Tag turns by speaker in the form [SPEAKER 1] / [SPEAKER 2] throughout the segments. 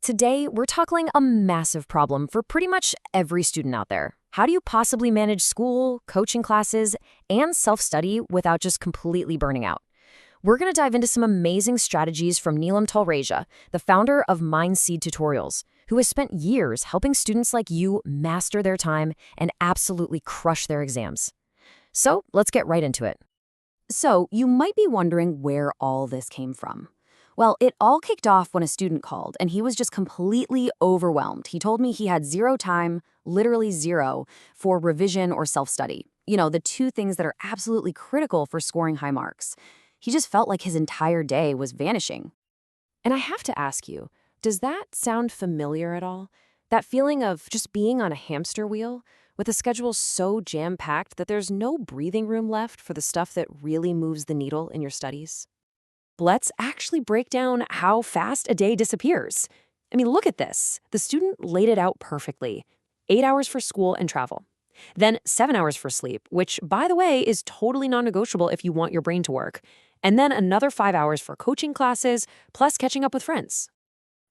[SPEAKER 1] Today, we're tackling a massive problem for pretty much every student out there. How do you possibly manage school, coaching classes, and self-study without just completely burning out? We're going to dive into some amazing strategies from Neelam Talreja, the founder of Mindseed Tutorials, who has spent years helping students like you master their time and absolutely crush their exams. So let's get right into it.
[SPEAKER 2] So, you might be wondering where all this came from. Well, it all kicked off when a student called, and he was just completely overwhelmed. He told me he had zero time, literally zero, for revision or self-study. You know, the two things that are absolutely critical for scoring high marks. He just felt like his entire day was vanishing.
[SPEAKER 1] And I have to ask you, does that sound familiar at all? That feeling of just being on a hamster wheel, with a schedule so jam-packed that there's no breathing room left for the stuff that really moves the needle in your studies? Let's actually break down how fast a day disappears. I mean, look at this. The student laid it out perfectly. 8 hours for school and travel. Then 7 hours for sleep, which, by the way, is totally non-negotiable if you want your brain to work. And then another 5 hours for coaching classes, plus catching up with friends.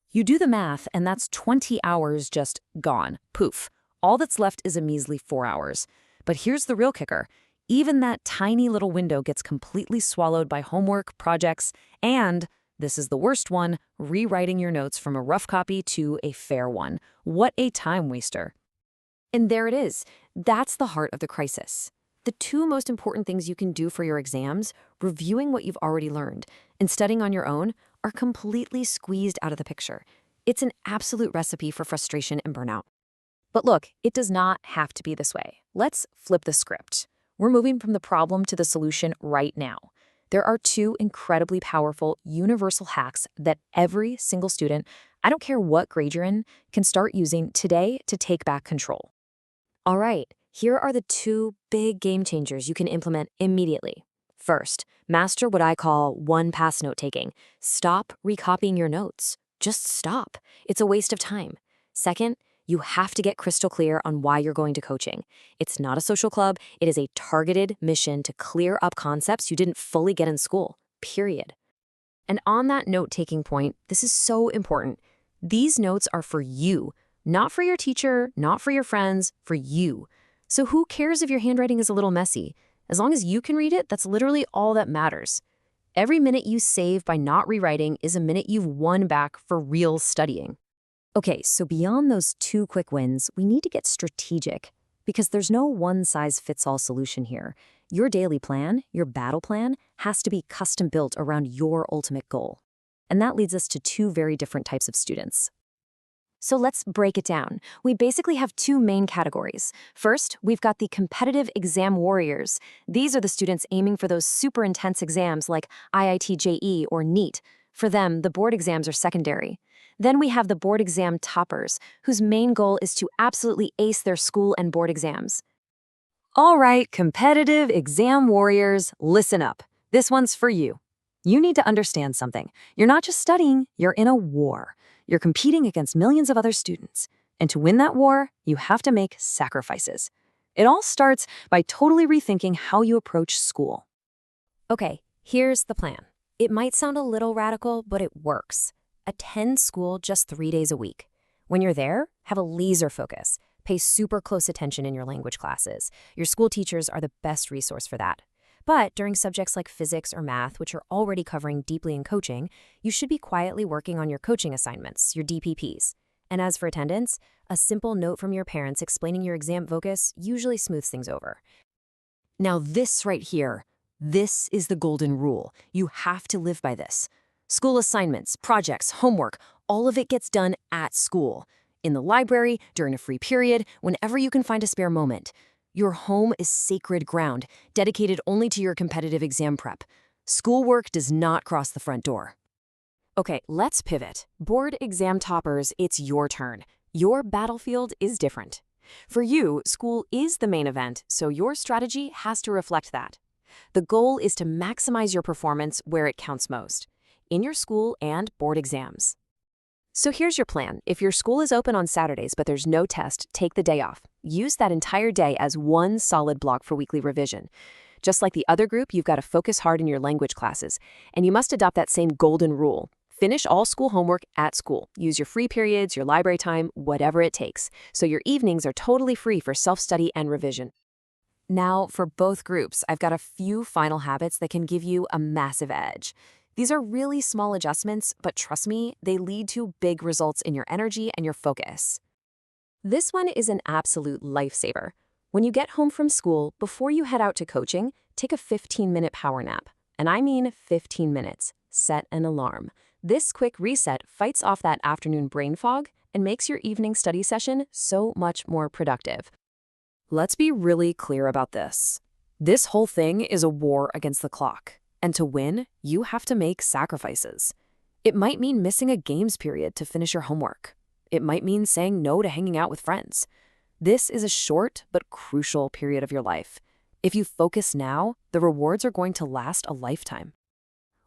[SPEAKER 1] You do the math, and that's 20 hours just gone. Poof. All that's left is a measly 4 hours. But here's the real kicker. Even that tiny little window gets completely swallowed by homework, projects, and, this is the worst one, rewriting your notes from a rough copy to a fair one. What a time waster. And there it is. That's the heart of the crisis. The two most important things you can do for your exams, reviewing what you've already learned and studying on your own, are completely squeezed out of the picture. It's an absolute recipe for frustration and burnout. But look, it does not have to be this way. Let's flip the script. We're moving from the problem to the solution right now. There are two incredibly powerful universal hacks that every single student, I don't care what grade you're in, can start using today to take back control. All right, here are the two big game changers you can implement immediately. First, master what I call one-pass note-taking. Stop recopying your notes. Just stop. It's a waste of time. Second, you have to get crystal clear on why you're going to coaching. It's not a social club. It is a targeted mission to clear up concepts you didn't fully get in school, period. And on that note-taking point, this is so important. These notes are for you, not for your teacher, not for your friends, for you. So who cares if your handwriting is a little messy? As long as you can read it, that's literally all that matters. Every minute you save by not rewriting is a minute you've won back for real studying. Okay, so beyond those two quick wins, we need to get strategic because there's no one-size-fits-all solution here. Your daily plan, your battle plan, has to be custom built around your ultimate goal. And that leads us to two very different types of students. So let's break it down. We basically have two main categories. First, we've got the competitive exam warriors. These are the students aiming for those super intense exams like IIT-JE or NEET. For them, the board exams are secondary. Then we have the board exam toppers, whose main goal is to absolutely ace their school and board exams. All right, competitive exam warriors, listen up. This one's for you. You need to understand something. You're not just studying, you're in a war. You're competing against millions of other students. And to win that war, you have to make sacrifices. It all starts by totally rethinking how you approach school. Okay, here's the plan. It might sound a little radical, but it works. Attend school just 3 days a week. When you're there, have a laser focus. Pay super close attention in your language classes. Your school teachers are the best resource for that. But during subjects like physics or math, which you're already covering deeply in coaching, you should be quietly working on your coaching assignments, your DPPs. And as for attendance, a simple note from your parents explaining your exam focus usually smooths things over. Now this right here, this is the golden rule. You have to live by this. School assignments, projects, homework, all of it gets done at school. In the library, during a free period, whenever you can find a spare moment. Your home is sacred ground, dedicated only to your competitive exam prep. Schoolwork does not cross the front door. Okay, let's pivot. Board exam toppers, it's your turn. Your battlefield is different. For you, school is the main event, so your strategy has to reflect that. The goal is to maximize your performance where it counts most, in your school and board exams. So here's your plan. If your school is open on Saturdays but there's no test, take the day off. Use that entire day as one solid block for weekly revision. Just like the other group, you've got to focus hard in your language classes, and you must adopt that same golden rule. Finish all school homework at school. Use your free periods, your library time, whatever it takes, so your evenings are totally free for self-study and revision. Now, for both groups, I've got a few final habits that can give you a massive edge. These are really small adjustments, but trust me, they lead to big results in your energy and your focus. This one is an absolute lifesaver. When you get home from school, before you head out to coaching, take a 15-minute power nap. And I mean 15 minutes. Set an alarm. This quick reset fights off that afternoon brain fog and makes your evening study session so much more productive. Let's be really clear about this. This whole thing is a war against the clock. And to win, you have to make sacrifices. It might mean missing a games period to finish your homework. It might mean saying no to hanging out with friends. This is a short but crucial period of your life. If you focus now, the rewards are going to last a lifetime.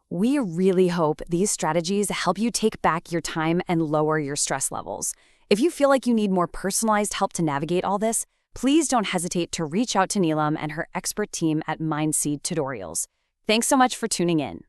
[SPEAKER 2] We really hope these strategies help you take back your time and lower your stress levels. If you feel like you need more personalized help to navigate all this, please don't hesitate to reach out to Neelam and her expert team at Mindseed Tutorials. Thanks so much for tuning in.